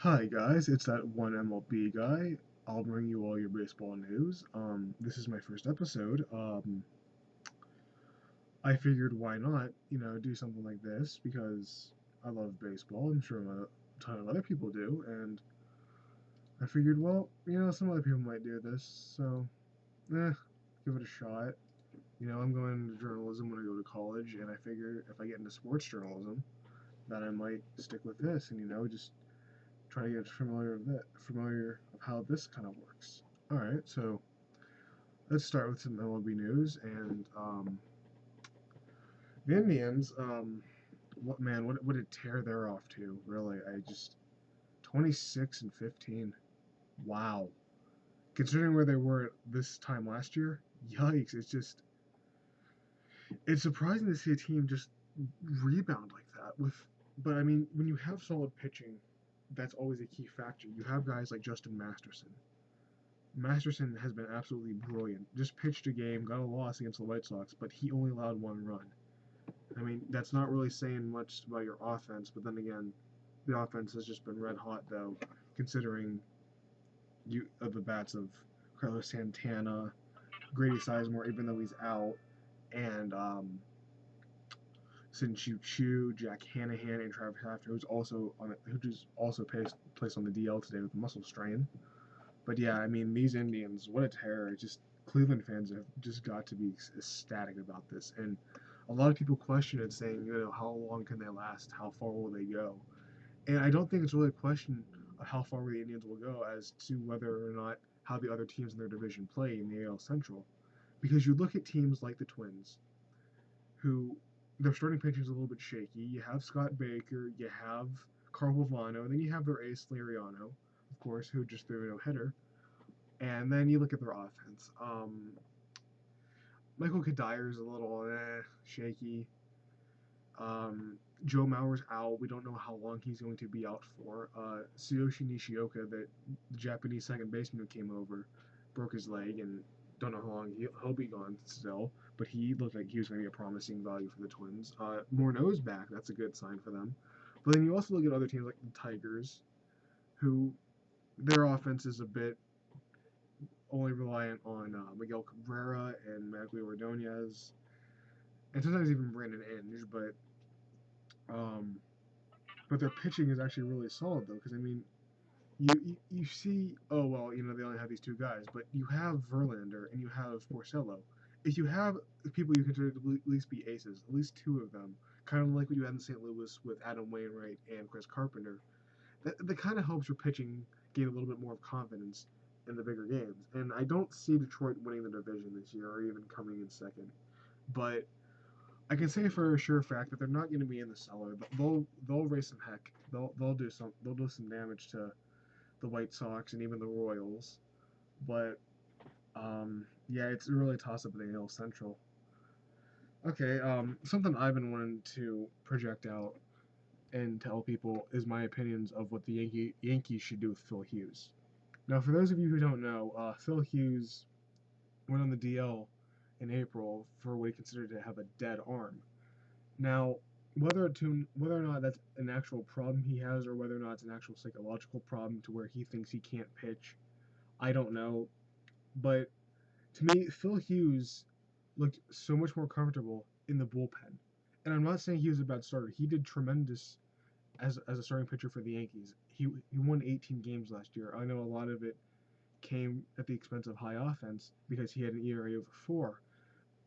Hi guys, it's that one MLB guy. I'll bring you all your baseball news. This is my first episode. I figured why not, do something like this because I love baseball. I'm sure a ton of other people do, and I figured, well, some other people might do this, so give it a shot. I'm going into journalism when I go to college, and I figure if I get into sports journalism, that I might stick with this, and just try to get familiar of how this kind of works. All right, so let's start with some MLB news and the Indians. What a tear they're off to. Really, I just 26-15. Wow, considering where they were this time last year, yikes! It's surprising to see a team just rebound like that. But I mean, when you have solid pitching, that's always a key factor. You have guys like Justin Masterson has been absolutely brilliant. Just pitched a game, got a loss against the White Sox, but he only allowed one run. I mean, that's not really saying much about your offense, but then again, the offense has just been red hot, though, considering the bats of Carlos Santana, Grady Sizemore, even though he's out, and Sin Chu, Jack Hanahan, and Travis Hafter, who's also placed on the DL today with a muscle strain. But yeah, I mean, these Indians, what a terror. Just Cleveland fans have just got to be ecstatic about this. And a lot of people question it, saying, how long can they last? How far will they go? And I don't think it's really a question of how far the Indians will go as to whether or not how the other teams in their division play in the AL Central. Because you look at teams like the Twins, who their starting pitching is a little bit shaky. You have Scott Baker, you have Carl Pavano, and then you have their ace Liriano, of course, who just threw a no-hitter. And then you look at their offense. Michael Kadyr's a little shaky. Joe Mauer's out. We don't know how long he's going to be out for. Tsuyoshi Nishioka, the Japanese second baseman who came over, broke his leg and don't know how long he'll be gone still. But he looked like he was going to be a promising value for the Twins. Morneau's back. That's a good sign for them. But then you also look at other teams like the Tigers, who their offense is a bit only reliant on Miguel Cabrera and Magglio Ordonez, and sometimes even Brandon Inge. Um, but their pitching is actually really solid though, because I mean, you see, oh well, they only have these two guys, but you have Verlander and you have Porcello. If you have people you consider to at least be aces, at least two of them, kind of like what you had in St. Louis with Adam Wainwright and Chris Carpenter, that kind of helps your pitching gain a little bit more of confidence in the bigger games. And I don't see Detroit winning the division this year or even coming in second. But I can say for a sure fact that they're not going to be in the cellar. They'll raise some heck. They'll do some damage to the White Sox and even the Royals. But yeah, it's really a toss up in the AL Central. Okay, something I've been wanting to project out and tell people is my opinions of what the Yankees should do with Phil Hughes. Now, for those of you who don't know, Phil Hughes went on the DL in April for what he considered to have a dead arm. Now, whether or not that's an actual problem he has, or whether or not it's an actual psychological problem to where he thinks he can't pitch, I don't know. But to me, Phil Hughes looked so much more comfortable in the bullpen. And I'm not saying he was a bad starter. He did tremendous as a starting pitcher for the Yankees. He won 18 games last year. I know a lot of it came at the expense of high offense because he had an ERA over 4,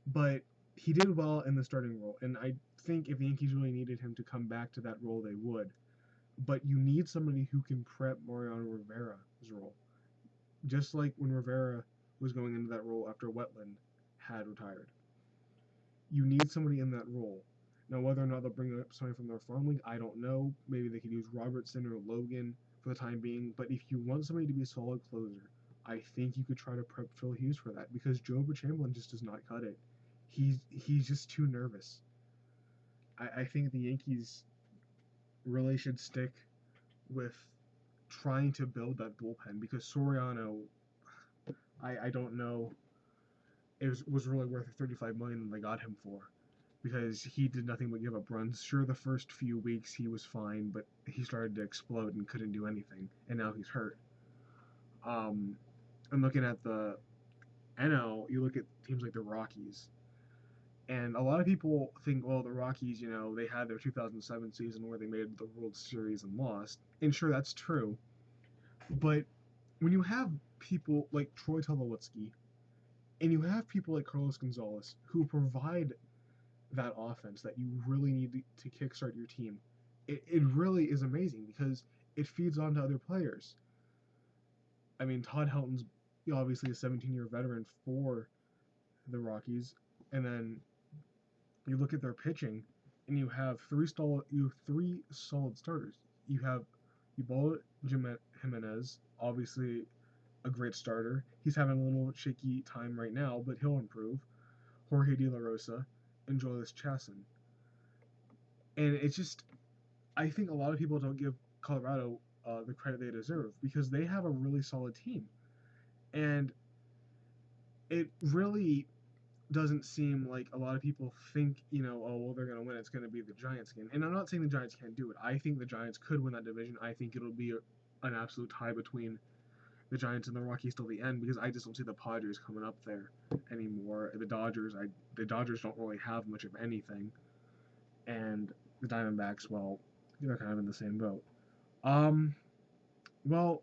but he did well in the starting role. And I think if the Yankees really needed him to come back to that role, they would. But you need somebody who can prep Mariano Rivera's role, just like when Rivera was going into that role after Wetland had retired. You need somebody in that role. Now, whether or not they'll bring up somebody from their farm league, I don't know. Maybe they could use Robertson or Logan for the time being. But if you want somebody to be a solid closer, I think you could try to prep Phil Hughes for that because Joe Chamberlain just does not cut it. He's just too nervous. I think the Yankees really should stick with trying to build that bullpen because Soriano, I don't know, it was really worth the $35 million they got him for. because he did nothing but give up runs. Sure, the first few weeks he was fine, but he started to explode and couldn't do anything, and now he's hurt. And looking at the NL, you look at teams like the Rockies, and a lot of people think, well, the Rockies, they had their 2007 season where they made the World Series and lost, and sure, that's true. But when you have people like Troy Tulowitzki, and you have people like Carlos Gonzalez who provide that offense that you really need to kickstart your team, it really is amazing because it feeds on to other players. I mean, Todd Helton's obviously a 17-year veteran for the Rockies, and then you look at their pitching, and you have three solid starters. You have Ubaldo Jimenez, obviously a great starter. He's having a little shaky time right now, but he'll improve. Jorge De La Rosa, and Jolis Chasson. And it's just, I think a lot of people don't give Colorado the credit they deserve because they have a really solid team. And it really doesn't seem like a lot of people think, oh, well, they're going to win. It's going to be the Giants again. And I'm not saying the Giants can't do it. I think the Giants could win that division. I think it'll be an absolute tie between the Giants and the Rockies till the end because I just don't see the Padres coming up there anymore. The Dodgers don't really have much of anything. And the Diamondbacks, well, they're kind of in the same boat. Well,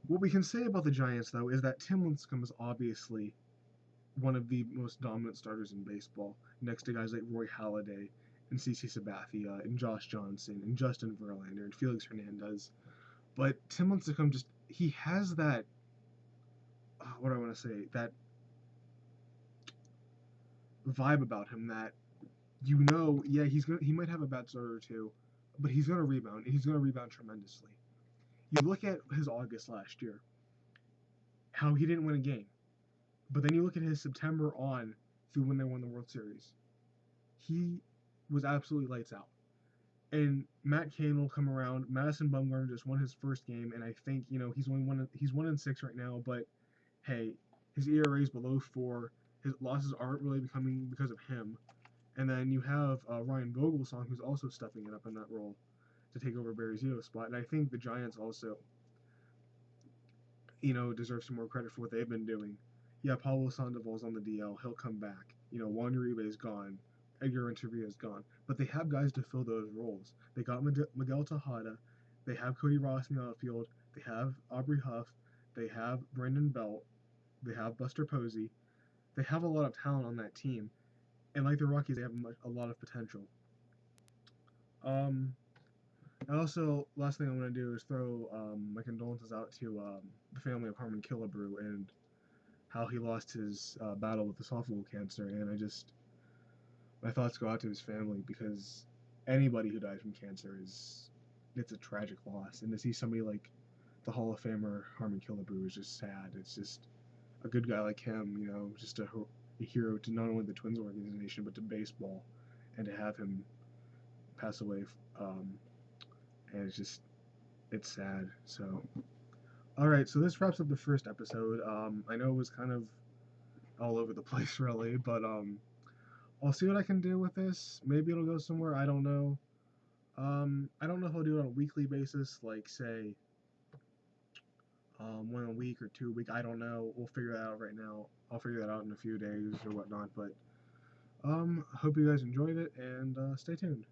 what we can say about the Giants, though, is that Tim Lincecum is obviously one of the most dominant starters in baseball, next to guys like Roy Halladay and CC Sabathia and Josh Johnson and Justin Verlander and Felix Hernandez. But Tim Lincecum he has that, what do I want to say, that vibe about him that, yeah, he might have a bad start or two, but he's going to rebound, and he's going to rebound tremendously. You look at his August last year, how he didn't win a game. But then you look at his September on through when they won the World Series. He was absolutely lights out. And Matt Cain will come around. Madison Bumgarner just won his first game, and I think, he's 1-6 right now, but hey, his ERA is below 4. His losses aren't really becoming because of him. And then you have Ryan Vogelsong, who's also stepping it up in that role to take over Barry Zito's spot. And I think the Giants also, deserve some more credit for what they've been doing. Yeah, Pablo Sandoval's on the DL. He'll come back. Juan Uribe is gone. Edgar Renteria is gone. But they have guys to fill those roles. They got Miguel Tejada. They have Cody Ross in the outfield. They have Aubrey Huff. They have Brandon Belt. They have Buster Posey. They have a lot of talent on that team. And like the Rockies, they have a lot of potential. And also, last thing I want to do is throw my condolences out to the family of Harmon Killebrew and how he lost his battle with esophageal cancer. And my thoughts go out to his family because anybody who dies from cancer it's a tragic loss. And to see somebody like the Hall of Famer Harmon Killebrew is just sad. It's just a good guy like him, just a hero to not only the Twins organization but to baseball, and to have him pass away, and it's sad. So, all right, so this wraps up the first episode. I know it was kind of all over the place, really, but I'll see what I can do with this. Maybe it'll go somewhere. I don't know. I don't know if I'll do it on a weekly basis, like say 1 a week or 2 a week. I don't know. We'll figure that out right now. I'll figure that out in a few days or whatnot. But hope you guys enjoyed it, and stay tuned.